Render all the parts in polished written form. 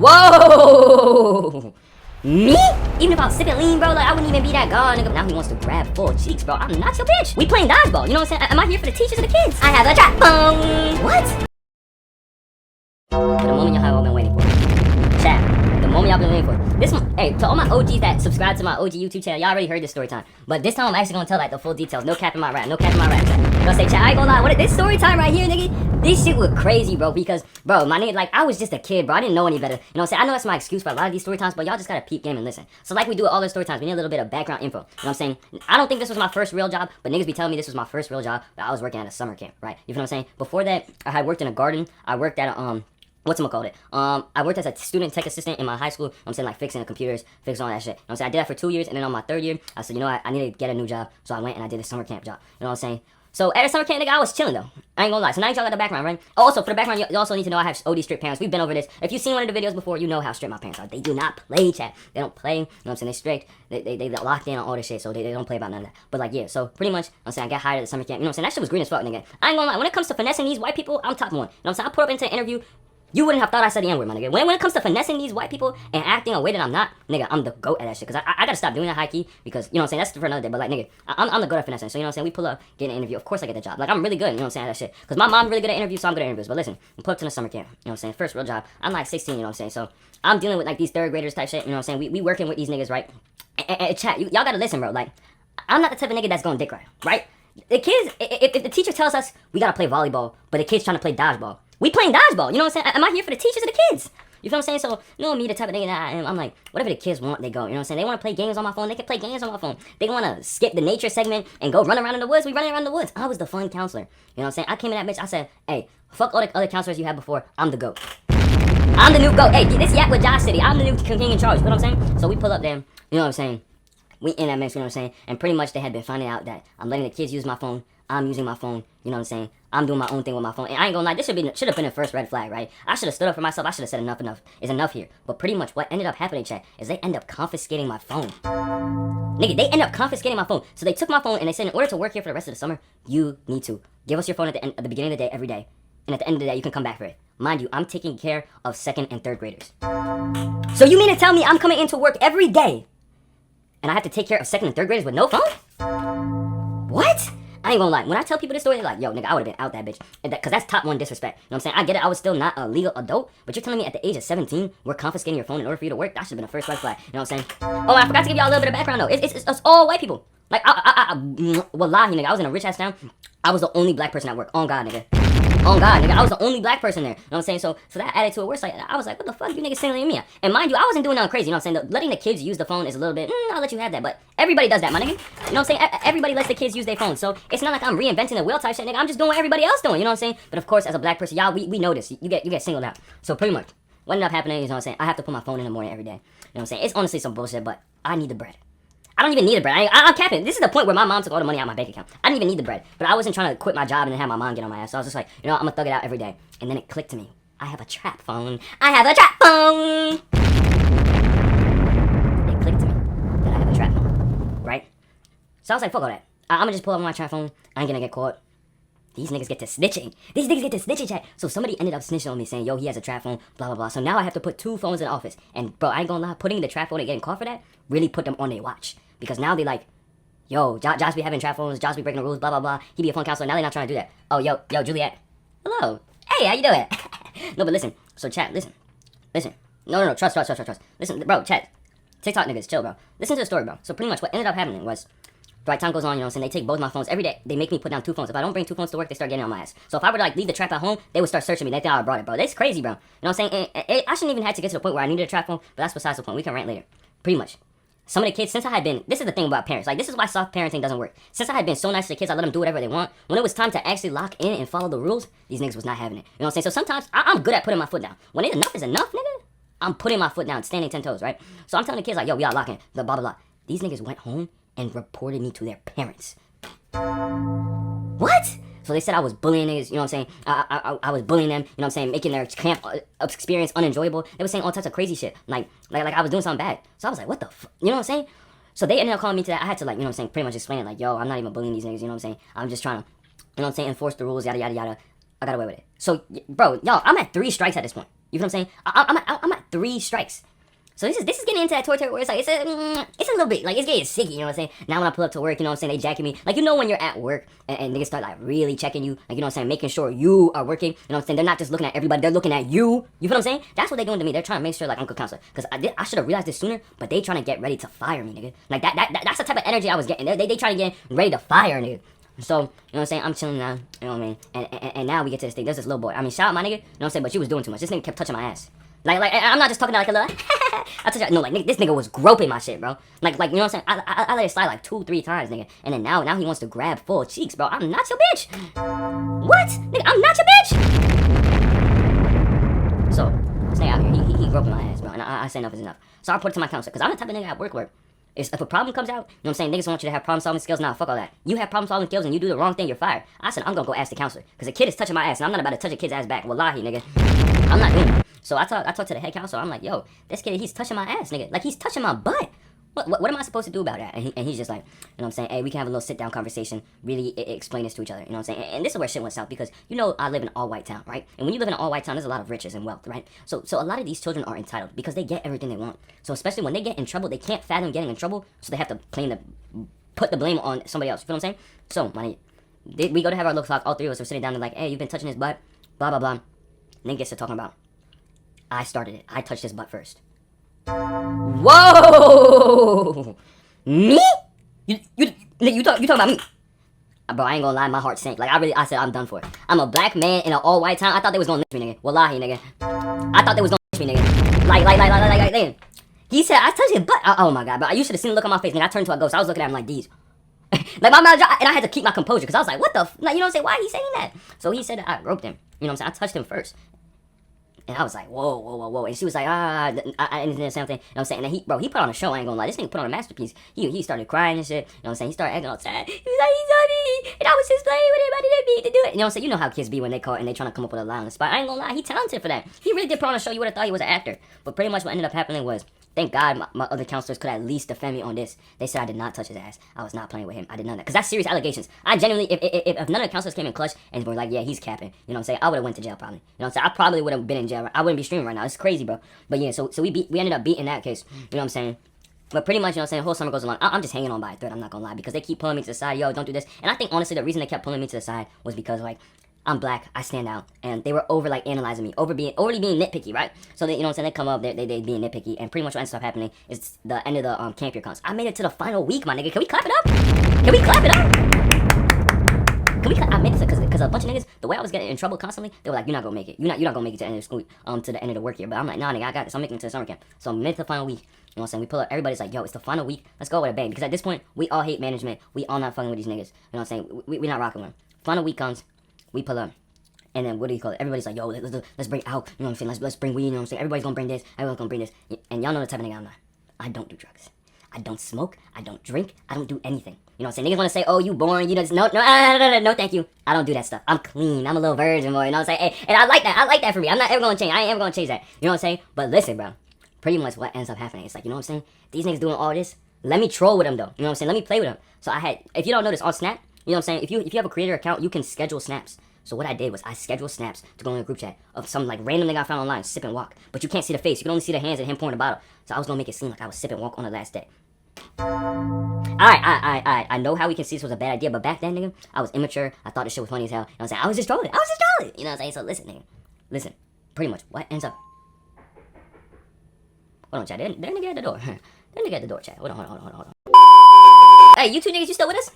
Whoa! Me? Even if I was sipping lean, bro, like I wouldn't even be that god, nigga. Now he wants to grab full cheeks, bro. I'm not your bitch. We playing dodgeball, you know what I'm saying? Am I here for the teachers or the kids? I have a trap phone. What? The moment y'all have all been waiting for. Chat. The moment y'all been waiting for. This one, hey, to all my OGs that subscribe to my OG YouTube channel, y'all already heard this story time. But this time I'm actually gonna tell like the full details. No cap in my rap. No cap in my rap. You know, say, chat, I ain't gonna lie. What this story time right here, nigga? This shit was crazy, bro. Because, bro, my nigga, like, I was just a kid, bro. I didn't know any better. You know what I'm saying? I know that's my excuse for a lot of these story times, but y'all just gotta peep game and listen. So, like we do with all the story times, we need a little bit of background info. You know what I'm saying? I don't think this was my first real job, but niggas be telling me this was my first real job. But I was working at a summer camp, right? You know what I'm saying? Before that, I had worked in a garden. I worked at a, whatchamacallit? I worked as a student tech assistant in my high school. I'm saying, like, fixing the computers, fixing all that shit. You know what I'm saying? I did that for 2 years, and then on my third year, I said, you know what? I need to get a new job. So I went and I did a summer camp job. You know what I'm saying? So at a summer camp, nigga, I was chilling, though. I ain't gonna lie. So now y'all got the background, right? Also, for the background, you also need to know I have OD strict parents. We've been over this. If you've seen one of the videos before, you know how strict my parents are. They do not play, chat. They don't play. You know what I'm saying? They're strict. They locked in on all this shit, so they don't play about none of that. But, like, yeah. So, pretty much, I'm saying I got hired at the summer camp. You know what I'm saying? That shit was green as fuck, nigga. I ain't gonna lie. When it comes to finessing these white people, I'm top one. You know what I'm saying? I put up into an interview. You wouldn't have thought I said the N-word, my nigga. When it comes to finessing these white people and acting a way that I'm not, nigga, I'm the GOAT at that shit. Because I gotta stop doing that high key. Because, you know what I'm saying, that's for another day. But, like, nigga, I'm the GOAT at finessing. So, you know what I'm saying, we pull up, get an interview. Of course I get the job. Like, I'm really good, you know what I'm saying, at that shit. Because my mom's really good at interviews, so I'm good at interviews. But listen, we pull up to the summer camp, you know what I'm saying, first real job. I'm like 16, you know what I'm saying. So, I'm dealing with, like, these third graders type shit, you know what I'm saying. We working with these niggas, right? And chat, y'all gotta listen, bro. Like, I'm not the type of nigga that's going dick right? The kids, if the teacher tells us we gotta play volleyball, but the kid's trying to play dodgeball, we playing dodgeball, you know what I'm saying? Am I here for the teachers or the kids? You feel what I'm saying? So, you know me, the type of nigga that I am, I'm like, whatever the kids want, they go, you know what I'm saying? They want to play games on my phone, they can play games on my phone. They want to skip the nature segment and go run around in the woods, we running around in the woods. I was the fun counselor, you know what I'm saying? I came in that bitch, I said, hey, fuck all the other counselors you had before, I'm the GOAT. I'm the new GOAT. Hey, this yapwjosh city, I'm the new king in charge, you know what I'm saying? So we pull up there, you know what I'm saying? We in that mix, you know what I'm saying? And pretty much they had been finding out that I'm letting the kids use my phone. I'm using my phone, you know what I'm saying? I'm doing my own thing with my phone. And I ain't gonna lie, this should have been the first red flag, right? I should have stood up for myself. I should have said enough is enough here. But pretty much what ended up happening, chat, is they end up confiscating my phone. Nigga, they end up confiscating my phone. So they took my phone and they said, in order to work here for the rest of the summer, you need to give us your phone at the beginning of the day, every day. And at the end of the day, you can come back for it. Mind you, I'm taking care of 2nd and 3rd graders. So you mean to tell me I'm coming into work every day and I have to take care of 2nd and 3rd graders with no phone? What? I ain't gonna lie. When I tell people this story, they're like, yo, nigga, I would've been out that bitch. Because that's top 1 disrespect. You know what I'm saying? I get it. I was still not a legal adult. But you're telling me at the age of 17, we're confiscating your phone in order for you to work? That should've been the first red flag. You know what I'm saying? Oh, I forgot to give y'all a little bit of background, though. It's all white people. Like, wallahi, nigga, I was in a rich-ass town. I was the only black person at work. On God, nigga. On God, nigga, I was the only black person there. You know what I'm saying? So that added to it worse. Like, I was like, what the fuck, you niggas singling me out? And mind you, I wasn't doing nothing crazy. You know what I'm saying? Letting the kids use the phone is a little bit, I'll let you have that. But everybody does that, my nigga. You know what I'm saying? Everybody lets the kids use their phones. So it's not like I'm reinventing the wheel type shit, nigga. I'm just doing what everybody else doing. You know what I'm saying? But of course, as a black person, y'all, we know this. You get singled out. So pretty much, what ended up happening is, you know what I'm saying? I have to put my phone in the morning every day. You know what I'm saying? It's honestly some bullshit, but I need the bread. I don't even need the bread. I'm capping. This is the point where my mom took all the money out of my bank account. I didn't even need the bread. But I wasn't trying to quit my job and then have my mom get on my ass. So I was just like, you know, I'm gonna thug it out every day. And then it clicked to me. I have a trap phone. I have a trap phone! It clicked to me that I have a trap phone. Right? So I was like, fuck all that. I'm gonna just pull up my trap phone. I ain't gonna get caught. These niggas get to snitching. These niggas get to snitching, chat. So somebody ended up snitching on me saying, yo, he has a trap phone, blah, blah, blah. So now I have to put 2 phones in the office. And bro, I ain't gonna lie, putting the trap phone and getting caught for that really put them on their watch. Because now they like, yo, Josh be having trap phones, Josh be breaking the rules, blah, blah, blah. He be a phone counselor. Now they're not trying to do that. Oh, yo, Juliet. Hello. Hey, how you doing? No, but listen. So, chat, listen. No, trust. Listen, bro, chat. TikTok niggas, chill, bro. Listen to the story, bro. So, pretty much what ended up happening was, right, time goes on, you know what I'm saying? They take both my phones every day. They make me put down 2 phones. If I don't bring 2 phones to work, they start getting on my ass. So, if I were to, like, leave the trap at home, they would start searching me. They think I brought it, bro. That's crazy, bro. You know what I'm saying? I shouldn't even have to get to the point where I needed a trap phone, but that's besides the point. We can rant later. Pretty much. Some of the kids, since I had been, this is the thing about parents, like, this is why soft parenting doesn't work. Since I had been so nice to the kids, I let them do whatever they want. When it was time to actually lock in and follow the rules, these niggas was not having it. You know what I'm saying? So sometimes, I'm good at putting my foot down. When enough is enough, nigga, I'm putting my foot down, standing 10 toes, right? So I'm telling the kids, like, yo, we gotta lock in, blah, blah, blah. These niggas went home and reported me to their parents. What? So they said I was bullying niggas, you know what I'm saying? I was bullying them, you know what I'm saying? Making their camp experience unenjoyable. They were saying all types of crazy shit. Like I was doing something bad. So I was like, what the fuck? You know what I'm saying? So they ended up calling me to that. I had to, like, you know what I'm saying, pretty much explain, like, yo, I'm not even bullying these niggas, you know what I'm saying? I'm just trying to, you know what I'm saying, enforce the rules, yada, yada, yada. I got away with it. So, bro, y'all, I'm at 3 strikes at this point. You feel what I'm saying? I'm at 3 strikes. So this is getting into that territory where it's like, it's a little bit, like, it's getting sicky, you know what I'm saying? Now when I pull up to work, you know what I'm saying, they jacking me. Like, you know when you're at work and niggas start, like, really checking you, like, you know what I'm saying, making sure you are working, you know what I'm saying? They're not just looking at everybody, they're looking at you. You feel what I'm saying? That's what they're doing to me. They're trying to make sure, like, Uncle Counselor, because I should have realized this sooner, but they trying to get ready to fire me, nigga. Like, that's the type of energy I was getting. They trying to get ready to fire, nigga. So, you know what I'm saying? I'm chilling now, you know what I mean? And now we get to this thing. There's this little boy. I mean, shout out my nigga, you know what I'm saying? But you was doing too much. This nigga kept touching my ass. Like, I'm not just talking like a little, I touch no, like, nigga, this nigga was groping my shit, bro. Like, you know what I'm saying? I let it slide like 2-3 times, nigga. And then now he wants to grab full cheeks, bro. I'm not your bitch. What? Nigga, I'm not your bitch. So, stay out here. He groping my ass, bro. And I say enough is enough. So I put it to my counselor, because I'm the type of nigga at work. If a problem comes out, you know what I'm saying, niggas want you to have problem-solving skills. Nah, fuck all that. You have problem-solving skills and you do the wrong thing, you're fired. I said, I'm gonna go ask the counselor. Because a kid is touching my ass, and I'm not about to touch a kid's ass back. Wallahi, nigga. I'm not doing it. So I talked to the head counselor. I'm like, yo, this kid, he's touching my ass, nigga. Like, he's touching my butt. What am I supposed to do about that? And he's just like, you know what I'm saying, hey, we can have a little sit-down conversation, really explain this to each other, you know what I'm saying? And this is where shit went south, because, you know, I live in an all-white town, right? And when you live in an all-white town, there's a lot of riches and wealth, right? So a lot of these children are entitled, because they get everything they want. So especially when they get in trouble, they can't fathom getting in trouble, so they have to put the blame on somebody else, you feel what I'm saying? So, we go to have our look talk, all 3 of us are sitting down and like, hey, you've been touching his butt, blah, blah, blah. And then gets to talking about, I started it. I touched his butt first. Whoa! Me? You talking about me? Bro, I ain't gonna lie, my heart sank. Like, I said, I'm done for it. I'm a black man in an all-white town. I thought they was gonna lynch me, nigga. Wallahi, nigga. I thought they was gonna lynch me, nigga. Like, damn. He said, I touched his butt. Oh my god, but you should have seen the look on my face, nigga. I turned to a ghost. I was looking at him like these. Like, my mouth dropped, and I had to keep my composure, because I was like, what the like, you know what I'm saying? Why are he saying that? So he said that I groped him. You know what I'm saying? I touched him first. And I was like, whoa. And she was like, I didn't say anything. You know what I'm saying? And he put on a show, I ain't gonna lie. This nigga put on a masterpiece. He started crying and shit. You know what I'm saying? He started acting all sad. He was like, he's on me. And I was just playing with him. I didn't mean to do it. You know what I'm saying? You know how kids be when they call and they trying to come up with a lie on the spot. I ain't gonna lie. He talented for that. He really did put on a show. You would have thought he was an actor. But pretty much what ended up happening was, thank God my other counselors could at least defend me on this. They said I did not touch his ass. I was not playing with him. I did none of that. Because that's serious allegations. I genuinely, if none of the counselors came in clutch and were like, yeah, he's capping, you know what I'm saying? I would have went to jail probably. You know what I'm saying? I probably would have been in jail. I wouldn't be streaming right now. It's crazy, bro. But yeah, so we ended up beating that case. You know what I'm saying? But pretty much, you know what I'm saying, the whole summer goes along. I'm just hanging on by a thread, I'm not gonna lie. Because they keep pulling me to the side. Yo, don't do this. And I think, honestly, the reason they kept pulling me to the side was because, like, I'm black, I stand out, and they were analyzing me, overly being nitpicky, right? So they, you know what I'm saying, they come up, they being nitpicky, and pretty much what ends up happening is the end of the camp year comes. I made it to the final week, my nigga. Can we clap it up? Can we clap it up? I made it because a bunch of niggas, the way I was getting in trouble constantly, they were like, you're not gonna make it. You're not gonna make it to the end of school, to the end of the work year. But I'm like, nah, nigga, I got this. I'm making it to the summer camp. So I made it to the final week. You know what I'm saying? We pull up. Everybody's like, yo, it's the final week. Let's go with a bang. Because at this point, we all hate management. We all not fucking with these niggas. You know what I'm saying? We not rocking with them. Final week comes. We pull up. And then, what do you call it? Everybody's like, yo, let's bring out, you know what I'm saying? Let's bring weed, you know what I'm saying? Everybody's gonna bring this. Everyone's gonna bring this. And y'all know the type of nigga I'm not. I don't do drugs. I don't smoke. I don't drink. I don't do anything. You know what I'm saying? Niggas wanna say, oh, you boring. You know, no, thank you. I don't do that stuff. I'm clean. I'm a little virgin, boy. You know what I'm saying? Hey, and I like that. I like that for me. I'm not ever gonna change. I ain't ever gonna change that. You know what I'm saying? But listen, bro. Pretty much what ends up happening. It's like, you know what I'm saying? These niggas doing all this. Let me troll with them, though. You know what I'm saying? Let me play with them. So if you don't know this, on Snap, you know what I'm saying? If you have a creator account, you can schedule snaps. So what I did was I scheduled snaps to go in a group chat of some like random nigga I found online, sip and walk. But you can't see the face. You can only see the hands and him pouring the bottle. So I was gonna make it seem like I was sip and walk on the last day. I know how we can see this was a bad idea, but back then, nigga, I was immature. I thought this shit was funny as hell. You know what I'm saying? I was just trolling. You know what I'm saying? So listen, nigga. Listen. Pretty much what ends up. Hold on, chat. There nigga at the door. There nigga at the door, chat. Hold on. Hey, you two niggas, you still with us?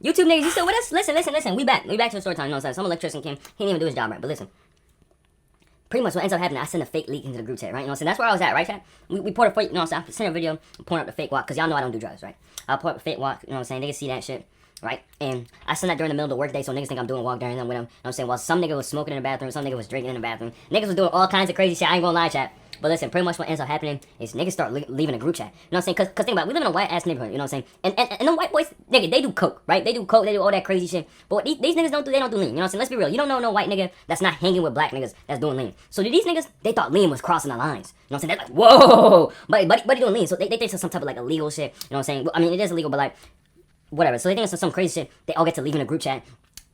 YouTube niggas, you still with us? Listen. We back to the story time. You know what I'm saying? Some electrician came. He didn't even do his job right. But listen. Pretty much what ends up happening, I send a fake leak into the group chat, right? You know what I'm saying? That's where I was at, right, chat? We poured a fake, you know what I'm saying? I sent a video pouring up the fake walk, because y'all know I don't do drugs, right? I pour up a fake walk, you know what I'm saying? Niggas see that shit, right? And I send that during the middle of the workday, so niggas think I'm doing walk during them with them. You know what I'm saying? While some nigga was smoking in the bathroom, some nigga was drinking in the bathroom. Niggas was doing all kinds of crazy shit. I ain't gonna lie, chat. But listen, pretty much what ends up happening is niggas start leaving a group chat. You know what I'm saying? Cause think about it, we live in a white-ass neighborhood, you know what I'm saying? And them white boys, nigga, they do coke, right? They do coke, they do all that crazy shit. But what these niggas don't do, they don't do lean. You know what I'm saying? Let's be real. You don't know no white nigga that's not hanging with black niggas that's doing lean. So these niggas, they thought lean was crossing the lines. You know what I'm saying? They're like, whoa! But he doing lean. So they think it's some type of like illegal shit. You know what I'm saying? I mean, it is illegal, but like, whatever. So they think it's some crazy shit. They all get to leave in a group chat.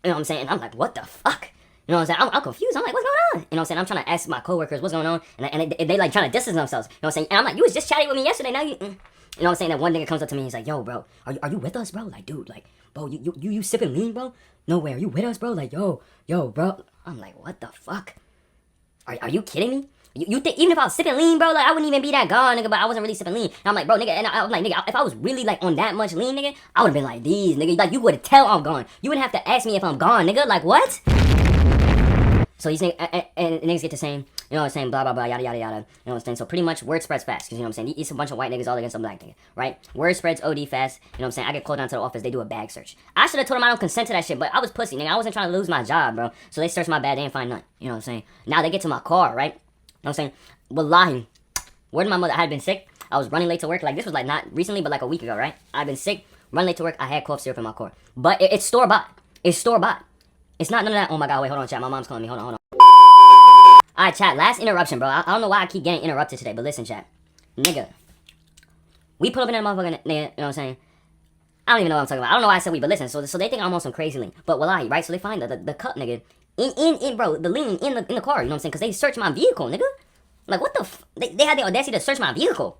You know what I'm saying? And I'm like, what the fuck? You know what I'm saying? I'm confused. I'm like, what's going on? You know what I'm saying? I'm trying to ask my coworkers what's going on, and they like trying to distance themselves. You know what I'm saying? And I'm like, you was just chatting with me yesterday. Now you know what I'm saying? That one nigga comes up to me. He's like, yo, bro, are you with us, bro? Like, dude, like, bro, you sipping lean, bro? No way. Are you with us, bro? Like, yo, bro. I'm like, what the fuck? Are you kidding me? You think even if I was sipping lean, bro, like I wouldn't even be that gone, nigga, but I wasn't really sipping lean. And I'm like, bro, nigga, and I'm like, nigga, if I was really like on that much lean, nigga, I would have been like, these, nigga, like you would tell I'm gone. You wouldn't have to ask me if I'm gone, nigga, like what? So these niggas, and niggas get to saying, you know what I'm saying, blah, blah, blah, yada, yada, yada. You know what I'm saying? So pretty much word spreads fast, because you know what I'm saying? It's a bunch of white niggas all against some black nigga, right? Word spreads OD fast. You know what I'm saying? I get called down to the office, they do a bag search. I should have told them I don't consent to that shit, but I was pussy, nigga. I wasn't trying to lose my job, bro. So they searched my bag, they didn't find nothing. You know what I'm saying? Now they get to my car, right? You know what I'm saying? Wallahi, word to my mother, I had been sick. I was running late to work. Like, this was like not recently, but like a week ago, right? I've been sick, running late to work. I had cough syrup in my car. But it's store-bought. It's store-bought. It's not none of that. Oh my God, wait, hold on, chat. My mom's calling me. Hold on. Alright, chat, last interruption, bro. I don't know why I keep getting interrupted today, but listen, chat. Nigga. We pull up in that motherfucking, nigga, you know what I'm saying? I don't even know what I'm talking about. I don't know why I said we, but listen, so they think I'm on some crazy lean. But wallahi, right? So they find the cup, nigga, in bro, the lean in the car, you know what I'm saying? Because they searched my vehicle, nigga. Like, what the they had the audacity to search my vehicle.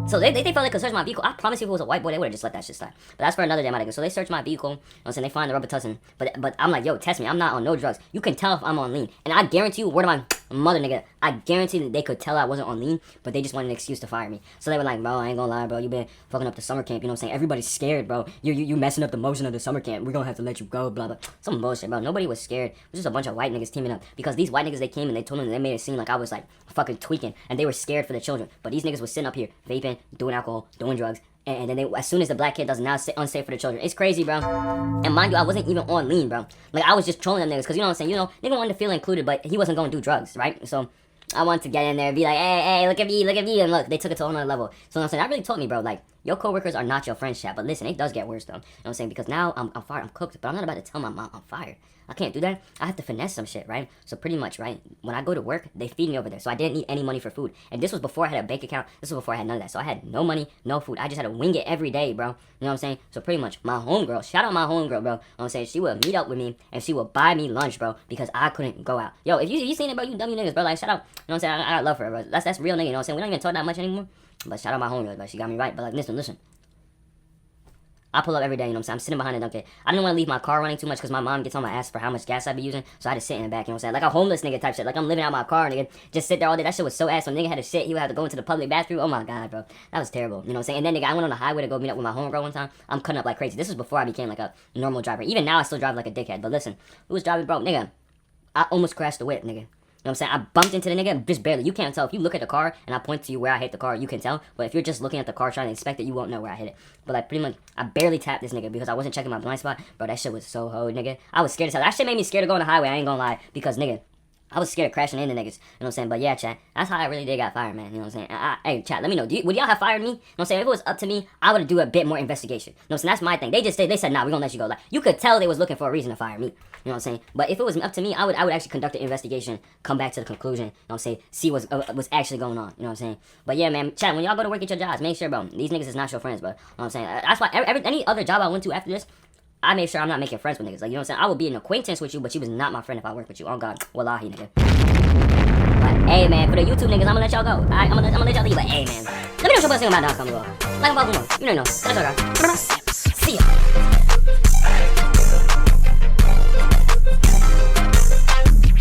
So they felt they could search my vehicle. I promise you if it was a white boy, they would have just let that shit slide. But that's for another day, my nigga. So they search my vehicle. You know what I'm saying? They find the rubber tussin. But I'm like, yo, test me. I'm not on no drugs. You can tell if I'm on lean. And I guarantee you, word of my mother, nigga, I guarantee that they could tell I wasn't on lean, but they just wanted an excuse to fire me. So they were like, bro, I ain't gonna lie, bro. You been fucking up the summer camp. You know what I'm saying? Everybody's scared, bro. You messing up the motion of the summer camp. We're gonna have to let you go, blah, blah. Some bullshit, bro. Nobody was scared. It was just a bunch of white niggas teaming up. Because these white niggas, they came and they told them, they made it seem like I was like fucking tweaking. And they were scared for the children. But these niggas was sitting up here, vaping, doing alcohol, doing drugs. And then as soon as the black kid does, now it's unsafe for the children. It's crazy, bro. And mind you, I wasn't even on lean, bro. Like, I was just trolling them niggas. Because, you know what I'm saying? You know, nigga wanted to feel included, but he wasn't going to do drugs, right? So I wanted to get in there and be like, hey, look at me. And look, they took it to another level. So, you know what I'm saying? That really taught me, bro, like, your coworkers are not your friends, chat. But listen, it does get worse, though. You know what I'm saying? Because now I'm fired. I'm cooked. But I'm not about to tell my mom I'm fired. I can't do that. I have to finesse some shit, right? So pretty much, right, when I go to work, they feed me over there. So I didn't need any money for food. And this was before I had a bank account. This was before I had none of that. So I had no money, no food. I just had to wing it every day, bro. You know what I'm saying? So pretty much, my homegirl, shout out my homegirl, bro. You know what I'm saying? She would meet up with me, and she would buy me lunch, bro, because I couldn't go out. Yo, if you seen it, bro, you dummy niggas, bro. Like, shout out. You know what I'm saying? I got love for her, bro. That's real nigga, you know what I'm saying? We don't even talk that much anymore. But shout out my homegirl, bro. She got me right. But, like, listen. I pull up every day, you know what I'm saying? I'm sitting behind the Dunkin'. I didn't want to leave my car running too much because my mom gets on my ass for how much gas I be using. So I had to sit in the back, you know what I'm saying? Like a homeless nigga type shit. Like I'm living out my car, nigga. Just sit there all day. That shit was so ass. When nigga had to shit, he would have to go into the public bathroom. Oh my God, bro. That was terrible. You know what I'm saying? And then, nigga, I went on the highway to go meet up with my homegirl one time. I'm cutting up like crazy. This was before I became like a normal driver. Even now, I still drive like a dickhead. But listen, who was driving, bro? Nigga, I almost crashed the whip, nigga. You know what I'm saying? I bumped into the nigga just barely. You can't tell. If you look at the car and I point to you where I hit the car, you can tell. But if you're just looking at the car trying to inspect it, you won't know where I hit it. But like pretty much, I barely tapped this nigga because I wasn't checking my blind spot. Bro, that shit was so ho, nigga. I was scared as hell. That shit made me scared to go on the highway. I ain't gonna lie. Because, nigga, I was scared of crashing into niggas. You know what I'm saying? But yeah, chat. That's how I really did got fired, man. You know what I'm saying? Hey, chat, let me know. Would y'all have fired me? You know what I'm saying? If it was up to me, I would do a bit more investigation. You know what I'm saying? That's my thing. They said, nah, we're gonna let you go. Like, you could tell they was looking for a reason to fire me. You know what I'm saying? But if it was up to me, I would actually conduct an investigation, come back to the conclusion, you know what I'm saying? See what's actually going on. You know what I'm saying? But yeah, man, chat, when y'all go to work at your jobs, make sure, bro, these niggas is not your friends, bro. You know what I'm saying? That's why any other job I went to after this, I made sure I'm not making friends with niggas. Like, you know what I'm saying? I would be an acquaintance with you, but you was not my friend if I worked with you. Oh, God. Wallahi, nigga. But, hey, man, for the YouTube niggas, I'm gonna let y'all go. Alright, I'm gonna let y'all leave. But, hey, man, let me know what you're about to about.com, bro. Like, you know. That's all, guys. See ya.